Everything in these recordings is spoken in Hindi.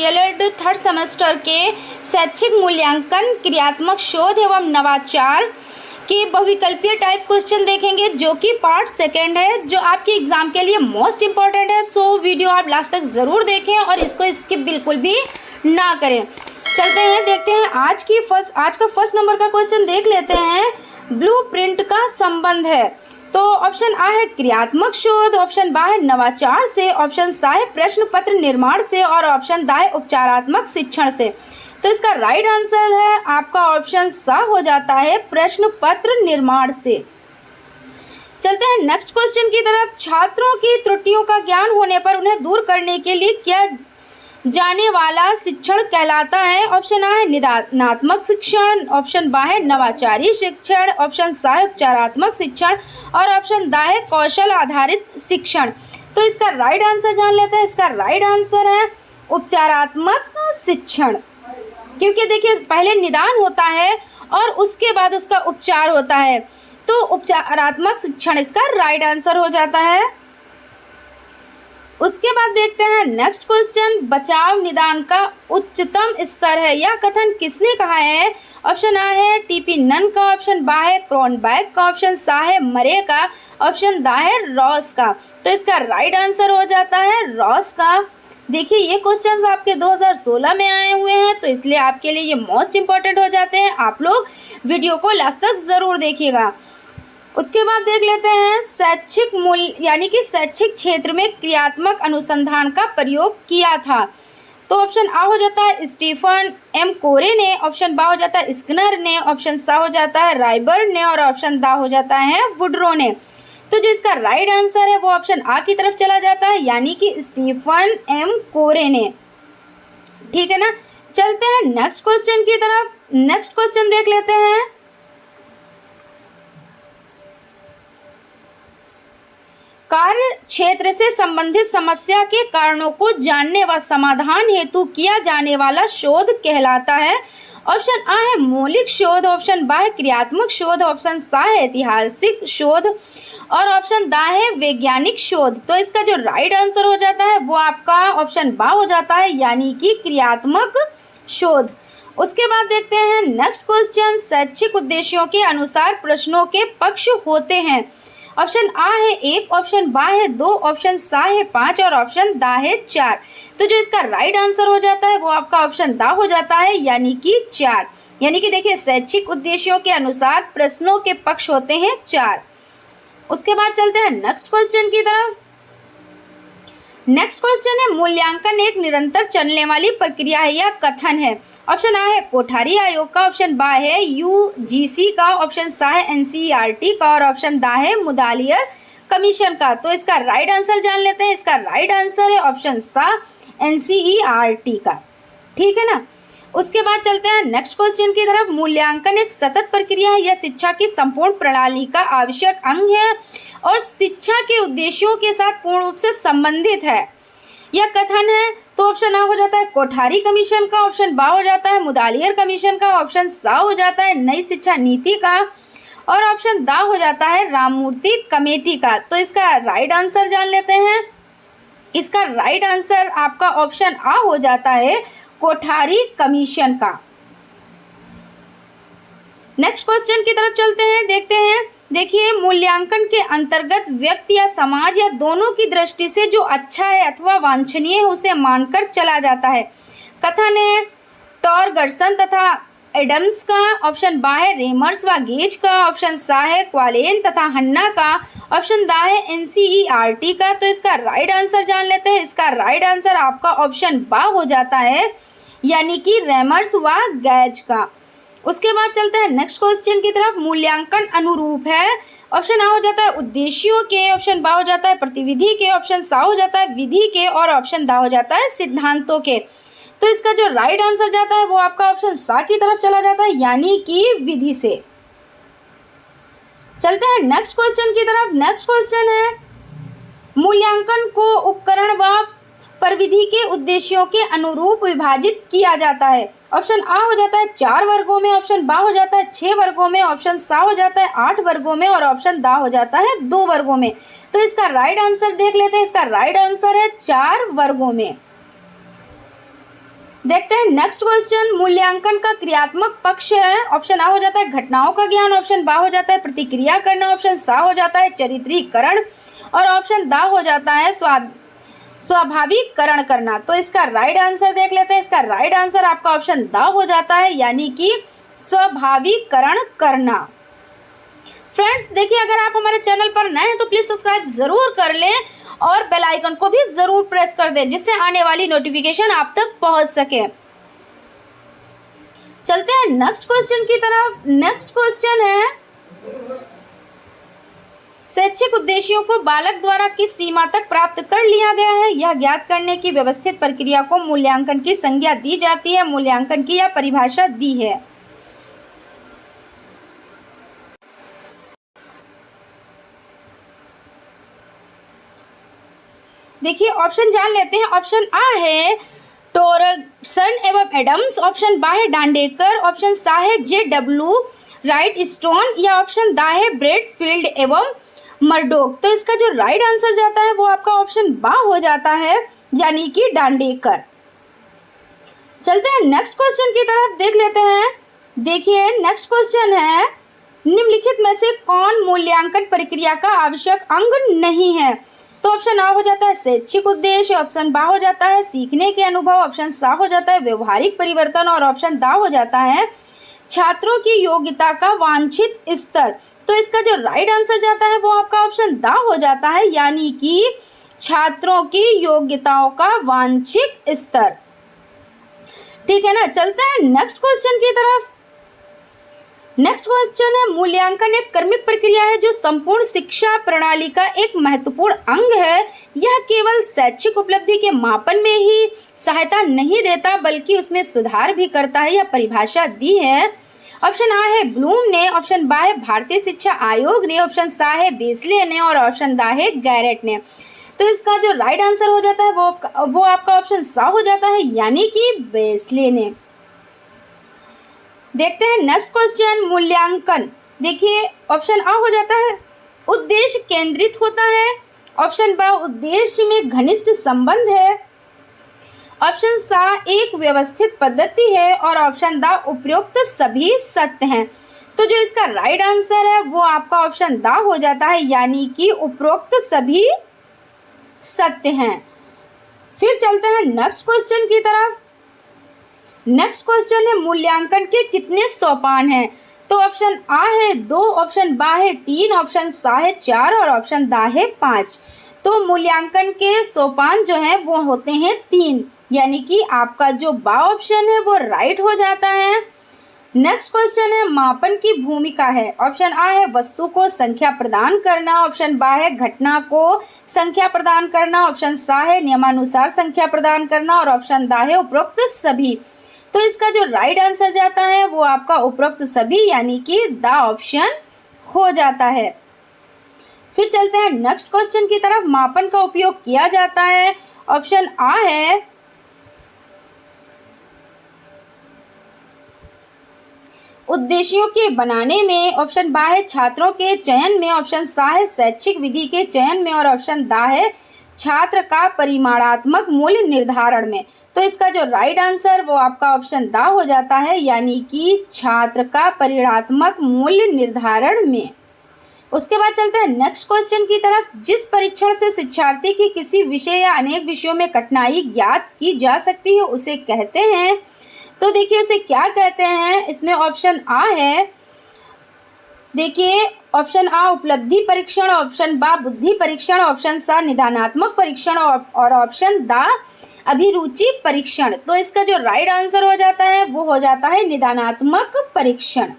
डीएलएड थर्ड सेमेस्टर के शैक्षिक मूल्यांकन, क्रियात्मक शोध एवं नवाचार के बहुविकल्पीय टाइप क्वेश्चन देखेंगे, जो कि पार्ट सेकेंड है, जो आपके एग्जाम के लिए मोस्ट इंपॉर्टेंट है। सो वीडियो आप लास्ट तक ज़रूर देखें और इसको स्किप बिल्कुल भी ना करें। चलते हैं, देखते हैं आज का फर्स्ट नंबर का क्वेश्चन देख लेते हैं। ब्लूप्रिंट का संबंध है। तो ऑप्शन आ है क्रियात्मक शोध, ऑप्शन बा है नवाचार से, ऑप्शन सा है प्रश्न पत्र निर्माण से और ऑप्शन दा है उपचारात्मक शिक्षण से। तो इसका राइट आंसर है आपका ऑप्शन सा हो जाता है प्रश्न पत्र निर्माण से। चलते हैं नेक्स्ट क्वेश्चन की तरफ। छात्रों की त्रुटियों का ज्ञान होने पर उन्हें दूर करने के लिए किया जाने वाला शिक्षण कहलाता है। ऑप्शन आ है निदानात्मक शिक्षण, ऑप्शन बा है नवाचारी शिक्षण, ऑप्शन सा है उपचारात्मक शिक्षण और ऑप्शन दा है कौशल आधारित शिक्षण। तो इसका राइट आंसर जान लेते हैं। इसका राइट आंसर है उपचारात्मक शिक्षण, क्योंकि देखिए पहले निदान होता है और उसके बाद उसका उपचार होता है। तो उपचारात्मक शिक्षण इसका राइट आंसर हो जाता है। उसके बाद देखते हैं नेक्स्ट क्वेश्चन। बचाव निदान का उच्चतम स्तर है, यह कथन किसने कहा है? ऑप्शन आ है टीपी नन का, ऑप्शन बा है क्रॉनबैक का, ऑप्शन सा है मरे का, ऑप्शन दा है रॉस का। तो इसका राइट आंसर हो जाता है रॉस का। देखिए ये क्वेश्चंस आपके 2016 में आए हुए हैं, तो इसलिए आपके लिए ये मोस्ट इंपॉर्टेंट हो जाते हैं। आप लोग वीडियो को लास्ट तक ज़रूर देखिएगा। उसके बाद देख लेते हैं शैक्षिक मूल्य यानी कि शैक्षिक क्षेत्र में क्रियात्मक अनुसंधान का प्रयोग किया था। तो ऑप्शन आ हो जाता है स्टीफन एम कोरे ने, ऑप्शन बा हो जाता है स्किनर ने, ऑप्शन सा हो जाता है राइबर्ड ने और ऑप्शन दा हो जाता है वुडरो ने। तो जो इसका राइट आंसर है वो ऑप्शन आ की तरफ चला जाता है, यानी कि स्टीफन एम कोरे ने। ठीक है ना। चलते हैं नेक्स्ट क्वेश्चन की तरफ। नेक्स्ट क्वेश्चन देख लेते हैं। कार्य क्षेत्र से संबंधित समस्या के कारणों को जानने व समाधान हेतु किया जाने वाला शोध कहलाता है। ऑप्शन आ है मौलिक शोध, ऑप्शन बा है क्रियात्मक शोध, ऑप्शन सा है ऐतिहासिक शोध और ऑप्शन दा है वैज्ञानिक शोध। तो इसका जो राइट आंसर हो जाता है वो आपका ऑप्शन बा हो जाता है, यानी कि क्रियात्मक शोध। उसके बाद देखते हैं नेक्स्ट क्वेश्चन। शैक्षिक उद्देश्यों के अनुसार प्रश्नों के पक्ष होते हैं। ऑप्शन आ है 1, ऑप्शन बा है 2, ऑप्शन सा है 5 और ऑप्शन दा है 4। तो जो इसका राइट आंसर हो जाता है वो आपका ऑप्शन दा हो जाता है, यानी कि 4। यानी कि देखिए शैक्षिक उद्देश्यों के अनुसार प्रश्नों के पक्ष होते हैं 4। उसके बाद चलते हैं नेक्स्ट क्वेश्चन की तरफ। नेक्स्ट क्वेश्चन है मूल्यांकन एक निरंतर चलने वाली प्रक्रिया है, यह कथन है। ऑप्शन आ है कोठारी आयोग का, ऑप्शन बा है यूजीसी का, ऑप्शन सा है एनसीईआरटी का और ऑप्शन दा है मुदालियर कमीशन का। तो इसका राइट आंसर जान लेते हैं। इसका राइट आंसर है ऑप्शन सा एनसीईआरटी का। ठीक है ना। उसके बाद चलते हैं नेक्स्ट क्वेश्चन की तरफ। मूल्यांकन एक सतत प्रक्रिया है, यह शिक्षा की संपूर्ण प्रणाली का आवश्यक अंग है और शिक्षा के उद्देश्यों के साथ पूर्ण रूप से संबंधित है, यह कथन है। तो ऑप्शन आ हो जाता है कोठारी कमीशन का, ऑप्शन बा हो जाता है मुदालियर कमीशन का, ऑप्शन सा हो जाता है नई शिक्षा नीति का और ऑप्शन दा हो जाता है राममूर्ति कमेटी का। तो इसका राइट आंसर जान लेते हैं। इसका राइट आंसर आपका ऑप्शन आ हो जाता है कोठारी कमीशन का। नेक्स्ट क्वेश्चन की तरफ चलते हैं, देखते हैं। देखिए मूल्यांकन के अंतर्गत व्यक्ति या समाज या दोनों की दृष्टि से जो अच्छा है अथवा वांछनीय है उसे मानकर चला जाता है। कथन है टॉरगर्सन तथा एडम्स का, ऑप्शन बा है रेमर्स व गेज का, ऑप्शन सा है क्वालेन तथा हन्ना का, ऑप्शन दा है एनसीईआरटी का। तो इसका राइट आंसर जान लेते हैं। इसका राइट आंसर आपका ऑप्शन बा हो जाता है, यानी कि रेमर्स व गैज का। उसके बाद चलते हैं नेक्स्ट क्वेश्चन की तरफ। मूल्यांकन अनुरूप है। ऑप्शन आ हो जाता है उद्देश्यों के, ऑप्शन बा हो जाता है प्रतिविधि के, ऑप्शन सा हो जाता है विधि के और ऑप्शन दा हो जाता है सिद्धांतों के। तो इसका जो राइट आंसर जाता है वो आपका ऑप्शन सा की तरफ चला जाता है, यानी कि विधि से। चलते हैं नेक्स्ट क्वेश्चन की तरफ। नेक्स्ट क्वेश्चन है मूल्यांकन को उपकरण व परिविधि के उद्देश्यों के अनुरूप विभाजित किया जाता है। ऑप्शन आ हो जाता है 4 वर्गों में, ऑप्शन बा हो जाता है 6 वर्गों में, ऑप्शन सा हो जाता है 8 वर्गों में और ऑप्शन दा हो जाता है 2 वर्गों में। तो इसका राइट आंसर देख लेते हैं। इसका राइट आंसर है 4 वर्गों में। देखते हैं नेक्स्ट क्वेश्चन। मूल्यांकन का क्रियात्मक पक्ष है। ऑप्शन आ हो जाता है घटनाओं का ज्ञान, ऑप्शन बा हो जाता है प्रतिक्रिया करना, ऑप्शन सा हो जाता है चरित्रीकरण और ऑप्शन दा हो जाता है स्वाभाविकरण करना। तो इसका राइट आंसर देख लेते हैं। इसका राइट आंसर आपका ऑप्शन दा हो जाता है, यानी कि स्वाभाविकरण करना। फ्रेंड्स देखिए, अगर आप हमारे चैनल पर नए हैं तो प्लीज सब्सक्राइब जरूर कर लें और बेल आइकन को भी जरूर प्रेस कर दें, जिससे आने वाली नोटिफिकेशन आप तक पहुंच सके। चलते हैं नेक्स्ट क्वेश्चन की तरफ। नेक्स्ट क्वेश्चन है, शैक्षिक उद्देश्यों को बालक द्वारा किस सीमा तक प्राप्त कर लिया गया है, यह ज्ञात करने की व्यवस्थित प्रक्रिया को मूल्यांकन की संज्ञा दी जाती है। मूल्यांकन की यह परिभाषा दी है। देखिए ऑप्शन जान लेते हैं। ऑप्शन आ है टोरसन एवं एडम्स, ऑप्शन बा है डांडेकर, ऑप्शन सा है JW राइट स्टोन या ऑप्शन दा है ब्रेडफील्ड एवं मर्डोक। तो इसका जो राइट आंसर जाता है वो आपका ऑप्शन बा हो जाता है, यानी कि डांडेकर। चलते हैं नेक्स्ट क्वेश्चन की तरफ, देख लेते हैं। देखिए नेक्स्ट क्वेश्चन है, निम्नलिखित में से कौन मूल्यांकन प्रक्रिया का आवश्यक अंग नहीं है। तो ऑप्शन आ हो जाता है शैक्षिक उद्देश्य, ऑप्शन बा हो जाता है सीखने के अनुभव, ऑप्शन सा हो जाता है व्यवहारिक परिवर्तन और ऑप्शन दा हो जाता है छात्रों की योग्यता का वांछित स्तर। तो इसका जो राइट आंसर जाता है वो आपका ऑप्शन दा हो जाता है, यानी कि छात्रों की योग्यताओं का वांछित स्तर। ठीक है ना। चलते हैं नेक्स्ट क्वेश्चन की तरफ। नेक्स्ट क्वेश्चन है, मूल्यांकन एक कर्मिक प्रक्रिया है जो संपूर्ण शिक्षा प्रणाली का एक महत्वपूर्ण अंग है। यह केवल शैक्षिक उपलब्धि के मापन में ही सहायता नहीं देता बल्कि उसमें सुधार भी करता है। यह परिभाषा दी है। ऑप्शन आ है ब्लूम ने, ऑप्शन बा है भारतीय शिक्षा आयोग ने, ऑप्शन सा है बेसले ने और ऑप्शन दा है गैरेट ने। तो इसका जो राइट आंसर हो जाता है वो आपका ऑप्शन सा हो जाता है, यानी कि बेसले ने। देखते हैं नेक्स्ट क्वेश्चन, मूल्यांकन। देखिए ऑप्शन आ हो जाता है उद्देश्य केंद्रित होता है, ऑप्शन बा उद्देश्य में घनिष्ठ संबंध है, ऑप्शन सा एक व्यवस्थित पद्धति है और ऑप्शन दा उपरोक्त सभी सत्य हैं। तो जो इसका राइट आंसर है वो आपका ऑप्शन दा हो जाता है, यानी कि उपरोक्त सभी सत्य हैं। फिर चलते हैं नेक्स्ट क्वेश्चन की तरफ। नेक्स्ट क्वेश्चन है, मूल्यांकन के कितने सोपान हैं। तो ऑप्शन आ है 2, ऑप्शन बा है 3, ऑप्शन सा है 4 और ऑप्शन दा है 5। तो मूल्यांकन के सोपान जो है वो होते हैं 3, यानी कि आपका जो बा ऑप्शन है वो राइट हो जाता है। नेक्स्ट क्वेश्चन है, मापन की भूमिका है। ऑप्शन आ है वस्तु को संख्या प्रदान करना, ऑप्शन बा है घटना को संख्या प्रदान करना, ऑप्शन सा है नियमानुसार संख्या प्रदान करना और ऑप्शन दा है उपरोक्त सभी। तो इसका जो राइट आंसर जाता है वो आपका उपरोक्त सभी, यानी कि दा ऑप्शन हो जाता है। फिर चलते हैं नेक्स्ट क्वेश्चन की तरफ। मापन का उपयोग किया जाता है। ऑप्शन आ है उद्देश्यों के बनाने में, ऑप्शन बा है छात्रों के चयन में, ऑप्शन सा है शैक्षिक विधि के चयन में और ऑप्शन दा है छात्र का परिमाणात्मक मूल्य निर्धारण में। तो इसका जो राइट आंसर वो आपका ऑप्शन दा हो जाता है, यानी कि छात्र का परिमाणात्मक मूल्य निर्धारण में। उसके बाद चलते हैं नेक्स्ट क्वेश्चन की तरफ। जिस परीक्षण से शिक्षार्थी की किसी विषय या अनेक विषयों में कठिनाई ज्ञात की जा सकती है उसे कहते हैं। तो देखिए उसे क्या कहते हैं। इसमें ऑप्शन आ है, देखिए ऑप्शन आ उपलब्धि परीक्षण, ऑप्शन बा बुद्धि परीक्षण, ऑप्शन सा निदानात्मक परीक्षण और ऑप्शन दा अभिरुचि परीक्षण। तो इसका जो राइट आंसर हो जाता है वो हो जाता है निदानात्मक परीक्षण।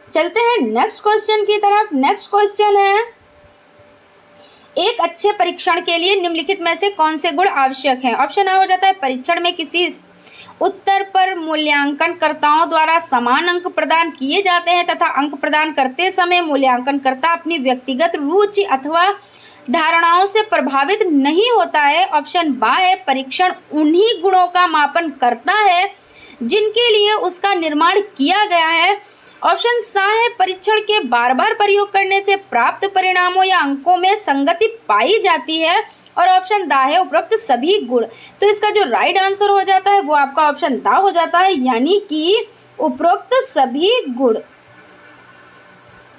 चलते हैं नेक्स्ट क्वेश्चन की तरफ। नेक्स्ट क्वेश्चन है, एक अच्छे परीक्षण के लिए निम्नलिखित में से कौन से गुण आवश्यक हैं। ऑप्शन आ हो जाता है परीक्षण में किसी उत्तर पर मूल्यांकनकर्ताओं द्वारा समान अंक प्रदान किए जाते हैं तथा अंक प्रदान करते समय मूल्यांकनकर्ता अपनी व्यक्तिगत रुचि अथवा धारणाओं से प्रभावित नहीं होता है। ऑप्शन बा है परीक्षण उन्हीं गुणों का मापन करता है जिनके लिए उसका निर्माण किया गया है। ऑप्शन सा है परीक्षण के बार बार प्रयोग करने से प्राप्त परिणामों या अंकों में संगति पाई जाती है। और ऑप्शन दा है उपरोक्त सभी गुण। तो इसका जो राइट आंसर हो जाता है वो आपका ऑप्शन दा हो जाता है, यानी कि उपरोक्त सभी गुण।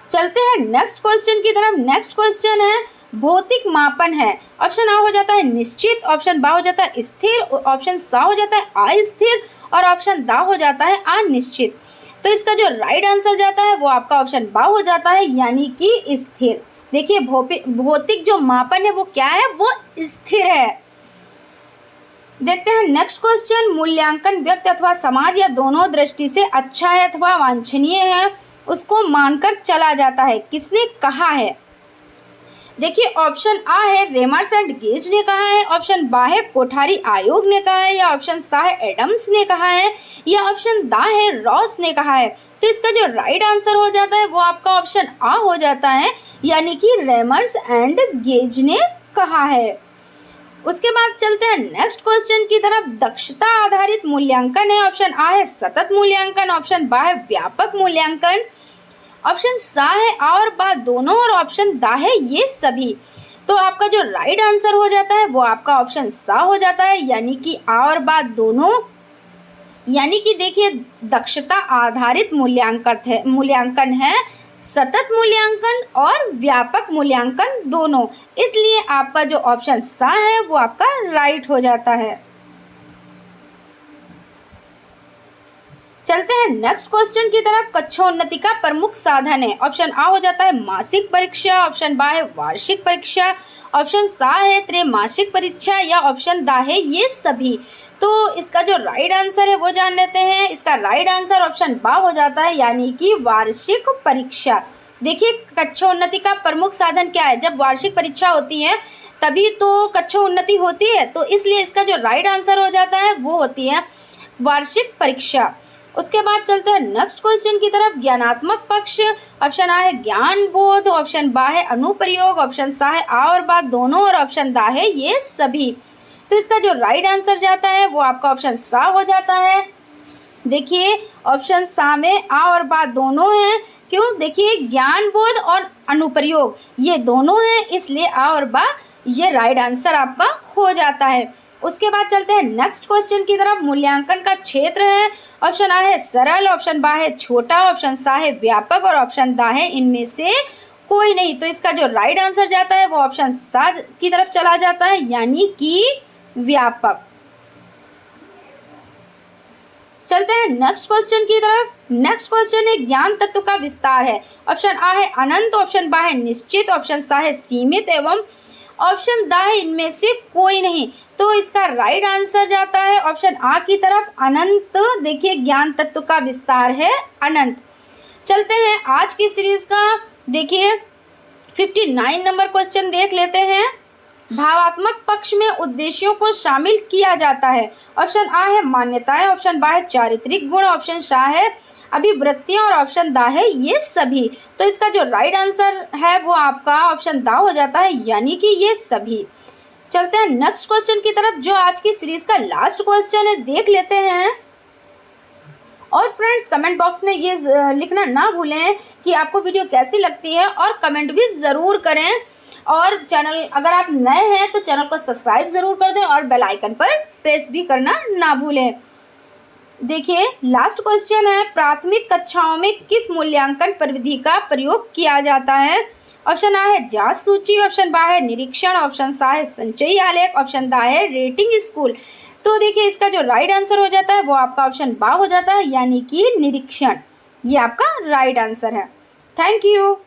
चलते हैं नेक्स्ट क्वेश्चन की तरफ। नेक्स्ट क्वेश्चन है भौतिक मापन है। ऑप्शन आ हो जाता है निश्चित, ऑप्शन बा हो जाता है स्थिर, ऑप्शन सा हो जाता है अस्थिर और ऑप्शन दा हो जाता है अनिश्चित। तो इसका जो राइट आंसर जाता है वो आपका ऑप्शन बा हो जाता है, यानी कि स्थिर। देखिए भौतिक जो मापन है वो क्या है, वो स्थिर है। देखते हैं नेक्स्ट क्वेश्चन। मूल्यांकन व्यक्ति अथवा समाज या दोनों दृष्टि से अच्छा है अथवा वांछनीय है उसको मानकर चला जाता है, किसने कहा है। देखिए ऑप्शन आ है रेमर्स एंड गेज ने कहा है, ऑप्शन बा है कोठारी आयोग ने कहा है, या ऑप्शन सा है एडम्स ने कहा है, या ऑप्शन दा है रॉस ने कहा है। तो इसका जो राइट आंसर हो जाता है वो आपका ऑप्शन आ हो जाता है, यानी कि रेमर्स एंड गेज ने कहा है। उसके बाद चलते हैं नेक्स्ट क्वेश्चन की तरफ। दक्षता आधारित मूल्यांकन है। ऑप्शन आ है सतत मूल्यांकन, ऑप्शन बा है व्यापक मूल्यांकन, ऑप्शन सा है आ और बा दोनों और ऑप्शन दा है ये सभी। तो आपका जो राइट आंसर हो जाता है वो आपका ऑप्शन सा हो जाता है, यानी कि आ और बा दोनों। यानी कि देखिए दक्षता आधारित मूल्यांकन है सतत मूल्यांकन और व्यापक मूल्यांकन दोनों, इसलिए आपका जो ऑप्शन सा है वो आपका राइट हो जाता है। चलते हैं नेक्स्ट क्वेश्चन की तरफ। कक्षोन्नति का प्रमुख साधन है। ऑप्शन आ हो जाता है मासिक परीक्षा, ऑप्शन बा है वार्षिक परीक्षा, ऑप्शन सा है त्रैमासिक परीक्षा, या ऑप्शन दा है ये सभी। तो इसका जो राइट आंसर है वो जान लेते हैं। इसका राइट आंसर ऑप्शन बा हो जाता है, यानी कि वार्षिक परीक्षा। देखिए कक्षोन्नति का प्रमुख साधन क्या है, जब वार्षिक परीक्षा होती है तभी तो कक्षोन्नति होती है, तो इसलिए इसका जो राइट आंसर हो जाता है वो होती है वार्षिक परीक्षा। उसके बाद चलते हैं नेक्स्ट क्वेश्चन की तरफ। ज्ञानात्मक पक्ष। ऑप्शन आ है ज्ञान बोध, ऑप्शन बा है अनुप्रयोग, ऑप्शन सा है आ और बा दोनों और ऑप्शन दा है ये सभी। तो इसका जो राइट आंसर जाता है वो आपका ऑप्शन सा हो जाता है। देखिए ऑप्शन सा में आ और बा दोनों हैं, क्यों, देखिए ज्ञान बोध और अनुप्रयोग ये दोनों हैं, इसलिए आ और बा ये राइट आंसर आपका हो जाता है। उसके बाद चलते हैं नेक्स्ट क्वेश्चन की तरफ। मूल्यांकन का क्षेत्र है। ऑप्शन आ है सरल, ऑप्शन बा है छोटा, ऑप्शन सा है व्यापक और ऑप्शन दा है इनमें से कोई नहीं। तो इसका जो राइट आंसर जाता है वो ऑप्शन सा की तरफ चला जाता है, यानी कि व्यापक। चलते हैं नेक्स्ट क्वेश्चन की तरफ। नेक्स्ट क्वेश्चन है ज्ञान तत्व का विस्तार है। ऑप्शन आ है अनंत, ऑप्शन बा है निश्चित, ऑप्शन सा है सीमित एवं ऑप्शन दा है इनमें से कोई नहीं। तो इसका राइट आंसर जाता है ऑप्शन आ की तरफ अनंत। देखिए ज्ञान तत्व का विस्तार है अनंत। चलते हैं आज की सीरीज का देखिए 59 नंबर क्वेश्चन देख लेते हैं। भावात्मक पक्ष में उद्देश्यों को शामिल किया जाता है। ऑप्शन आ है मान्यताएं, ऑप्शन बा है चारित्रिक गुण, ऑप्शन सा है अभिवृत्तियां और ऑप्शन दा है ये सभी। तो इसका जो राइट आंसर है वो आपका ऑप्शन दा हो जाता है, यानी कि ये सभी। चलते हैं नेक्स्ट क्वेश्चन की तरफ, जो आज की सीरीज का लास्ट क्वेश्चन है, देख लेते हैं। और फ्रेंड्स कमेंट बॉक्स में ये लिखना ना भूलें कि आपको वीडियो कैसी लगती है और कमेंट भी ज़रूर करें। और चैनल अगर आप नए हैं तो चैनल को सब्सक्राइब ज़रूर कर दें और बेल आइकन पर प्रेस भी करना ना भूलें। देखिए लास्ट क्वेश्चन है प्राथमिक कक्षाओं में किस मूल्यांकन परिविधि का प्रयोग किया जाता है। ऑप्शन आ है जांच सूची, ऑप्शन बा है निरीक्षण, ऑप्शन सा है संचयी आलेख, ऑप्शन दा है रेटिंग स्कूल। तो देखिए इसका जो राइट आंसर हो जाता है वो आपका ऑप्शन बा हो जाता है, यानी कि निरीक्षण। ये आपका राइट आंसर है। Thank you.